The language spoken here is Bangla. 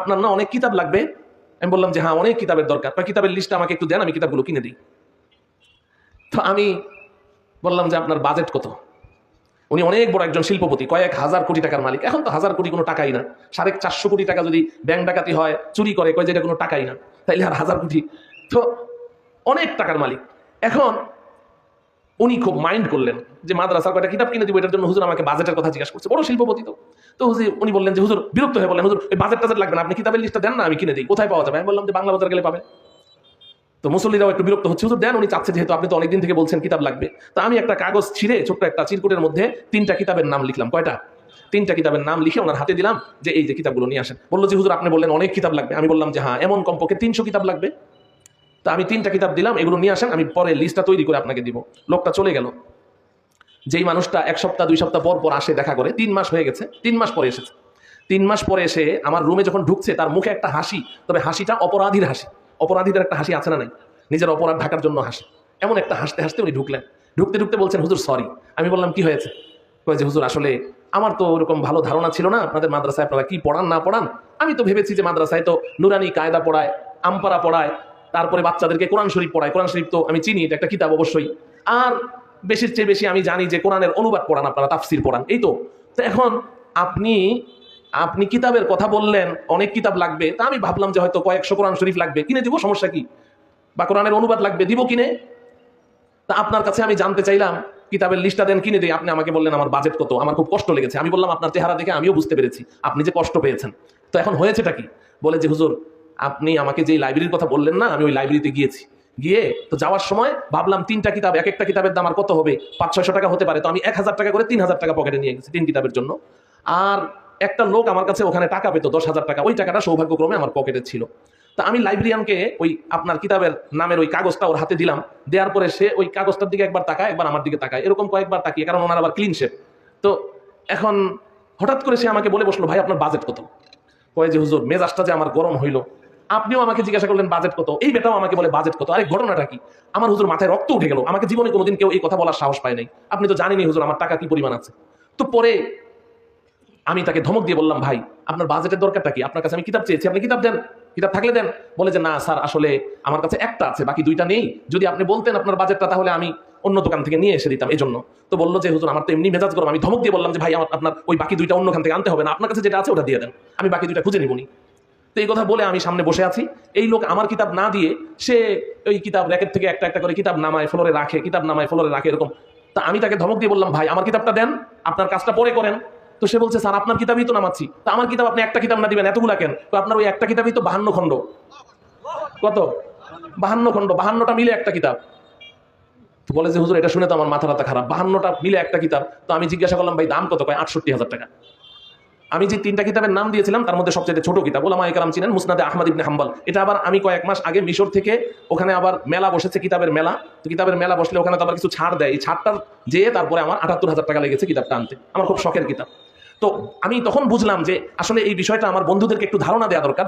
আপনার না অনেক কিতাব লাগবে? আমি বললাম যে হ্যাঁ, অনেক কিতাবের দরকার। কিতাবের লিস্টটা আমাকে একটু দেন, আমি কিতাবগুলো কিনে দিই। তো আমি বললাম যে আপনার বাজেট কত? উনি অনেক বড় একজন শিল্পপতি, কয়েক হাজার কোটি টাকার মালিক। এখন তো হাজার কোটি কোনো টাকাই না। 450 কোটি টাকা যদি ব্যাংক ডাকাতি হয়, চুরি করে, কয় যে এটা কোনো টাকাই না, তাইলে আর হাজার কোটি? তো অনেক টাকার মালিক। এখন উনি খুব মাইন্ড করলেন যে মাদ্রাসার কয়টা কিতাব কিনে দিব, এটার জন্য হুজুর আমাকে বাজেটের কথা জিজ্ঞাসা করছে। বড় শিল্পপতি তো। তো হুজুর উনি বললেন যে হুজুর, বিরক্ত হয়ে বললেন, হুজুর ওই বাজেট টাজেট লাগবে না, আপনি কিতাবের লিস্টটা দেন না, আমি কিনে দিই। কোথায় পাওয়া যাবে? আমি বললাম যে বাংলা বাজার গেলে পাবে। তো মুসল্লিরাও একটু বিরক্ত হচ্ছে, হুজুর দেন, উনি চাচ্ছে যেহেতু, আপনি তো অনেকদিন থেকে বলছেন কিতাব লাগবে। তো আমি একটা কাগজ ছিঁড়ে ছোট্ট একটা চিরকুটের মধ্যে 3টা কিতাবের নাম লিখলাম। কয়টা? 3টা কিতাবের নাম লিখে ওনার হাতে দিলাম যে এই যে কিতাবগুলো নিয়ে আসেন। বললো যে হুজুর আপনি বললেন অনেক কিতাব লাগবে। আমি বললাম যে হ্যাঁ, এমন কমপক্ষে 300 কিতাব লাগবে। তো আমি 3টা কিতাব দিলাম, এগুলো নিয়ে আসেন, আমি পরে লিস্টটা তৈরি করে আপনাকে দিব। লোকটা চলে গেল। যেই মানুষটা 1 সপ্তাহ 2 সপ্তাহ পর পর আসে দেখা করে, 3 মাস হয়ে গেছে, 3 মাস পরে এসেছে। 3 মাস পরে এসে আমার রুমে যখন ঢুকছে, তার মুখে একটা হাসি, তবে হাসিটা অপরাধীর হাসি। অপরাধীদের একটা হাসি আছে না নাই? নিজের অপরাধ ঢাকার জন্য হাসি। এমন একটা হাসতে হাসতে উনি ঢুকলেন। ঢুকতে ঢুকতে বলছেন হুজুর সরি। আমি বললাম কি হয়েছে? কয় যে হুজুর আসলে আমার তো ওরকম ভালো ধারণা ছিল না আপনাদের মাদ্রাসায় আপনারা কি পড়ান না পড়ান। আমি তো ভেবেছি যে মাদ্রাসায় তো নুরানি কায়দা পড়ায়, আমপারা পড়ায়, তারপরে বাচ্চাদেরকে কোরআন শরীফ পড়ায়। কোরআন শরীফ তো আমি চিনি, এটা একটা কিতাব অবশ্যই। আর বেশির চেয়ে বেশি আমি জানি যে কোরআনের অনুবাদ পড়ান আপনারা, তাফসির পড়ান, এই তো। তো এখন আপনি আপনি কিতাবের কথা বললেন, অনেক কিতাব লাগবে। তা আমি ভাবলাম যে হয়তো কয়েকশো কোরআন শরীফ লাগবে, কিনে দিব, সমস্যা কি? বা কোরআনের অনুবাদ লাগবে, দিব কিনে। তা আপনার কাছে আমি জানতে চাইলাম কিতাবের লিস্টটা দেন, কিনে দিই। আপনি আমাকে বললেন আমার বাজেট কত। আমার খুব কষ্ট লেগেছে। আমি বললাম আপনার চেহারা দেখে আমিও বুঝতে পেরেছি আপনি যে কষ্ট পেয়েছেন। তো এখন হয়েছেটা কি? বলে যে হুজুর আপনি আমাকে যে লাইব্রেরির কথা বললেন না, আমি ওই লাইব্রেরিতে গিয়েছি। গিয়ে তো যাওয়ার সময় ভাবলাম 3টা কিতাব, এক একটা কিতাবের দাম আর কত হবে, 500-600 টাকা হতে পারে। তো আমি 1000 টাকা করে 3000 টাকা পকেটে নিয়ে গেছি 3 কিতাবের জন্য। আর একটা লোক আমার কাছে ওখানে টাকা পেত 10,000 টাকা, ওই টাকাটা সৌভাগ্যক্রমে আমার পকেটে ছিল। তা আমি লাইব্রেরিয়ানকে ওই আপনার কিতাবের নামের ওই কাগজটা ওর হাতে দিলাম। দেওয়ার পরে সে ওই কাগজটার দিকে একবার তাকায়, একবার আমার দিকে তাকায়, এরকম কয়েকবার তাকিয়ে, কারণ ওনার আবার ক্লিন শেপ। তো এখন হঠাৎ করে সে আমাকে বলে বসলো, ভাই আপনার বাজেট কত? কয় যে হুজুর মেজাজটা যে আমার গরম হইলো। আপনিও আমাকে জিজ্ঞাসা করলেন বাজেট কত, এই বেটাও আমাকে বলে বাজেট কত। আরে ঘটনাটা কি? আমার হুজুর মাথায় রক্ত উঠে গেল। আমাকে জীবনে কোনোদিন কেউ এই কথা বলার সাহস পায় নাই। আপনি তো জানেনই হুজুর আমার টাকা কি পরিমাণ আছে। তো পরে আমি তাকে ধমক দিয়ে বললাম, ভাই আপনার বাজেটের দরকারটা কি? আপনার কাছে আমি কিতাব চেয়েছি, আপনি কিতাব দেন, কিতাব থাকলে দেন। বলে যে না স্যার, আসলে আমার কাছে একটা আছে, বাকি 2টা নেই। যদি আপনি বলতেন আপনার বাজেটটা, তাহলে আমি অন্য দোকান থেকে নিয়ে এসে দিতাম, এই জন্য। তো বললো যে হুজুর আমার তো এমনি মেজাজ গরম। আমি ধমক দিয়ে বললাম যে ভাই আপনার ওই বাকি 2টা অন্যখান থেকে আনতে হবে না, আপনার কাছে যেটা আছে ওটা দিয়ে দেন, আমি বাকি 2টা খুঁজে নিবনি। তো এই কথা বলে আমি সামনে বসে আছি। এই লোক আমার কিতাব না দিয়ে সে ওই কিতাব র্যাকেট থেকে একটা একটা করে কিতাব নামায় ফ্লোরে রাখে, কিতাব নামায় ফ্লোরে রাখে, এরকম। তা আমি তাকে ধমক দিয়ে বললাম, ভাই আমার কিতাবটা দেন, আপনার কাজটা পরে করেন। তো সে বলছে স্যার আপনার কিতাবই তো নামাচ্ছি। তা আমার কিতাব আপনি একটা কিতাব না দিবেন এতগুলা কেন? তো আপনার ওই একটা কিতাবই তো 52 খণ্ড। কত? 52 খণ্ড, 52টা মিলে একটা কিতাব। তো বলে যে হুজুর এটা শুনে তো আমার মাথা ব্যথা খারাপ, 52টা মিলে একটা কিতাব। তো আমি জিজ্ঞাসা করলাম ভাই দাম কত? কয় 68,000 টাকা। আমি যে 3টা কিতাবের নাম দিয়েছিলাম তার মধ্যে সবচেয়ে ছোট কিতাব, উলামায়ে কেরাম চিনেন, মুসনাদে আহমদ ইবনে হাম্বল। এটা আবার আমি কয়েক মাস আগে মিশর থেকে, ওখানে আবার মেলা বসেছে, কিতাবের মেলা। তো কিতাবের মেলা বসলে ওখানে তো আবার কিছু ছাড় দেয়। এই ছাড়টার যেয়ে তারপরে আমার 78,000 টাকা লেগেছে কিতাবটা আনতে। আমার খুব শখের কিতাব। তো আমি তখন বুঝলাম যে আসলে এই বিষয়টা আমার বন্ধুদেরকে একটু ধারণা দেওয়া দরকার।